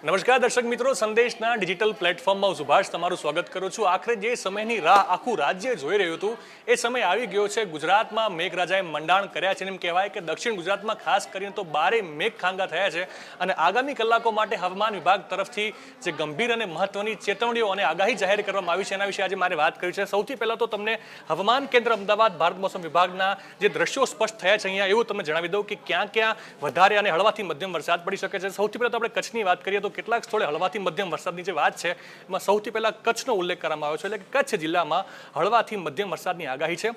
નમસ્કાર દર્શક મિત્રો, સંદેશના ડિજિટલ પ્લેટફોર્મમાં હું સુભાષ તમારું સ્વાગત કરું છું। આખરે જે સમયની રાહ આખું રાજ્ય જોઈ રહ્યું હતું એ સમય આવી ગયો છે। ગુજરાતમાં મેઘરાજાએ મંડાણ કર્યા છે। એમ કહેવાય કે દક્ષિણ ગુજરાતમાં ખાસ કરીને તો બારે મેઘ ખાંગા થયા છે અને આગામી કલાકો માટે હવામાન વિભાગ તરફથી જે ગંભીર અને મહત્વની ચેતવણીઓ અને આગાહી જાહેર કરવામાં આવી છે એના વિશે આજે મારે વાત કરી છે। સૌથી પહેલાં તો તમને હવામાન કેન્દ્ર અમદાવાદ ભારત મોસમ વિભાગના જે દ્રશ્યો સ્પષ્ટ થયા છે અહીંયા એવું તમને જણાવી દઉં કે ક્યાં ક્યાં વધારે અને હળવાથી મધ્યમ વરસાદ પડી શકે છે। સૌથી પહેલાં તો આપણે કચ્છની વાત કરીએ તો કેટલાક સ્થળે હળવાથી મધ્યમ વરસાદની જે વાત છે એમાં સૌથી પહેલા કચ્છનો ઉલ્લેખ કરવામાં આવ્યો છે। એટલે કે કચ્છ જિલ્લામાં હળવાથી મધ્યમ વરસાદની આગાહી છે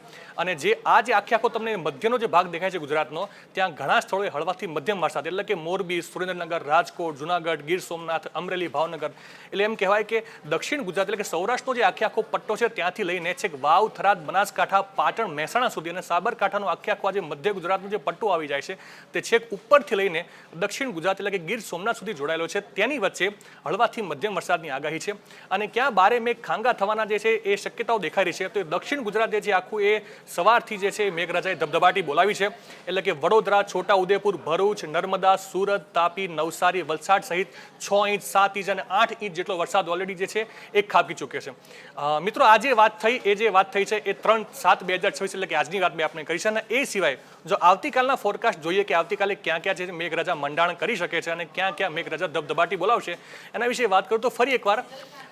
અને જે આજે આખો તમને મધ્યનો જે ભાગ દેખાય છે ગુજરાતનો ત્યાં ઘણા સ્થળોએ હળવાથી મધ્યમ વરસાદ એટલે કે મોરબી, સુરેન્દ્રનગર, રાજકોટ, જુનાગઢ, ગીર સોમનાથ, અમરેલી, ભાવનગર એટલે એમ કહેવાય કે દક્ષિણ ગુજરાત એટલે કે સૌરાષ્ટ્રનો જે આખો પટ્ટો છે ત્યાંથી લઈને છેક વાવ, થરાદ, બનાસકાંઠા, પાટણ, મહેસાણા સુધી અને સાબરકાંઠાનો આખો જે મધ્ય ગુજરાતનો જે પટ્ટો આવી જાય છે તે છેક ઉપરથી લઈને દક્ષિણ ગુજરાત એટલે કે ગીર સોમનાથ સુધી જોડાયેલો છે। તેની વચ્ચે હળવાથી મધ્યમ વરસાદની આગાહી છે અને ક્યાં બારે મેઘ ખાંગા થવાના જે છે એ શક્યતાઓ દેખાઈ રહી છે। તો દક્ષિણ ગુજરાત જે છે આખું એ સવારથી જે છે મેઘરાજાએ ધબધબાટી બોલાવી છે એટલે કે વડોદરા, છોટા ઉદેપુર, ભરૂચ, નર્મદા, સુરત, તાપી, નવસારી, વલસાડ સહિત 6 ઇંચ, 7 ઇંચ અને 8 ઇંચ જેટલો વરસાદ ઓલરેડી જે છે એ ખાબકી ચૂક્યો છે। મિત્રો આજે વાત થઈ છે એ 3/7/2026 એટલે કે આજની વાત મેં આપણે કરી છે અને એ સિવાય જો આવતીકાલના ફોરકાસ્ટ જોઈએ કે આવતીકાલે ક્યાં ક્યાં છે મેઘરાજા મંડાણ કરી શકે છે અને ક્યાં ક્યાં મેઘરાજા ધબધબાટી બોલાવશે એના વિશે વાત કરું તો ફરી એકવાર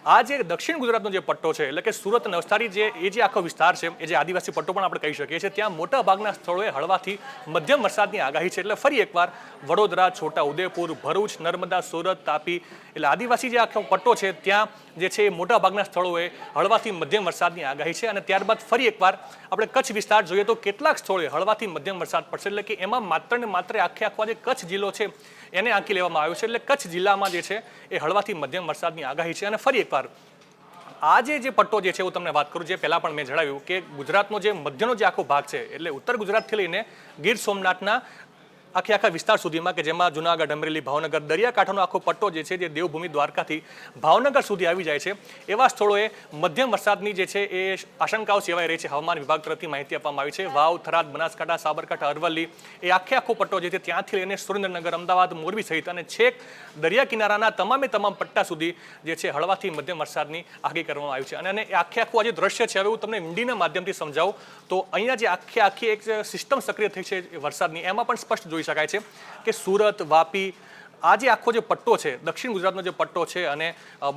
આ જે દક્ષિણ ગુજરાતનો જે પટ્ટો છે એટલે કે સુરત, નવસારી જે આખો વિસ્તાર છે એ જે આદિવાસી પટ્ટો પણ આપણે કહી શકીએ છીએ ત્યાં મોટા ભાગના સ્થળોએ હળવાથી મધ્યમ વરસાદની આગાહી છે। એટલે ફરી એકવાર વડોદરા, છોટા ઉદેપુર, ભરૂચ, નર્મદા, સુરત, તાપી એટલે આદિવાસી જે આખો પટ્ટો છે ત્યાં જે છે એ મોટા ભાગના સ્થળોએ હળવાથી મધ્યમ વરસાદની આગાહી છે અને ત્યારબાદ ફરી એકવાર આપણે કચ્છ વિસ્તાર જોઈએ તો કેટલાક સ્થળોએ હળવાથી મધ્યમ વરસાદ પડશે એટલે કે એમાં માત્ર ને માત્ર આખો જે કચ્છ જિલ્લો છે એને આંકી લેવામાં આવ્યો છે। એટલે કચ્છ જિલ્લામાં જે છે એ હળવાથી મધ્યમ વરસાદની આગાહી છે અને ફરી એકવાર આજે જે પટ્ટો જે છે હું તમને વાત કરું જે પહેલાં પણ મેં જણાવ્યું કે ગુજરાતનો જે મધ્યનો જે આખો ભાગ છે એટલે ઉત્તર ગુજરાતથી લઈને ગીર સોમનાથના આખા વિસ્તાર સુધીમાં કે જેમાં જુનાગઢ, અમરેલી, ભાવનગર, દરિયાકાંઠાનો આખો પટ્ટો જે છે જે દેવભૂમિ દ્વારકાથી ભાવનગર સુધી આવી જાય છે એવા સ્થળોએ મધ્યમ વરસાદની જે છે એ આશંકાઓ સેવાઈ રહી છે। હવામાન વિભાગ તરફથી માહિતી આપવામાં આવી છે વાવ, થરાદ, બનાસકાંઠા, સાબરકાંઠા, અરવલ્લી એ આખો પટ્ટો જે છે ત્યાંથી લઈને સુરેન્દ્રનગર, અમદાવાદ, મોરબી સહિત અને છેક દરિયા કિનારાના તમામ પટ્ટા સુધી જે છે હળવાથી મધ્યમ વરસાદની આગાહી કરવામાં આવી છે અને આખું આ જે દ્રશ્ય છે હવે હું તમને હિન્દીના માધ્યમથી સમજાવું તો અહીંયા જે આખી એક સિસ્ટમ સક્રિય થઈ છે વરસાદની એમાં પણ સ્પષ્ટ જોઈ શકાય છે કે સુરત, વાપી આ જે આખો જે પટ્ટો છે દક્ષિણ ગુજરાતનો જે પટ્ટો છે અને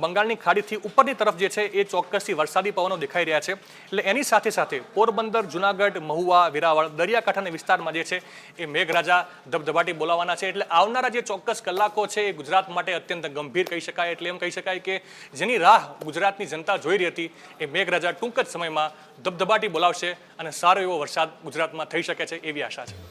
બંગાળની ખાડીથી ઉપરની તરફ જે છે એ ચોક્કસથી વરસાદી પવનો દેખાઈ રહ્યા છે। એટલે એની સાથે સાથે પોરબંદર, જુનાગઢ, મહુવા, વેરાવળ, દરિયાકાંઠાના વિસ્તારમાં જે છે એ મેઘરાજા ધબધબાટી બોલાવવાના છે। એટલે આવનારા જે ચોક્કસ કલાકો છે એ ગુજરાત માટે અત્યંત ગંભીર કહી શકાય। એટલે એમ કહી શકાય કે જેની રાહ ગુજરાતની જનતા જોઈ રહી હતી એ મેઘરાજા ટૂંક જ સમયમાં ધબધબાટી બોલાવશે અને સારો એવો વરસાદ ગુજરાતમાં થઈ શકે છે એવી આશા છે।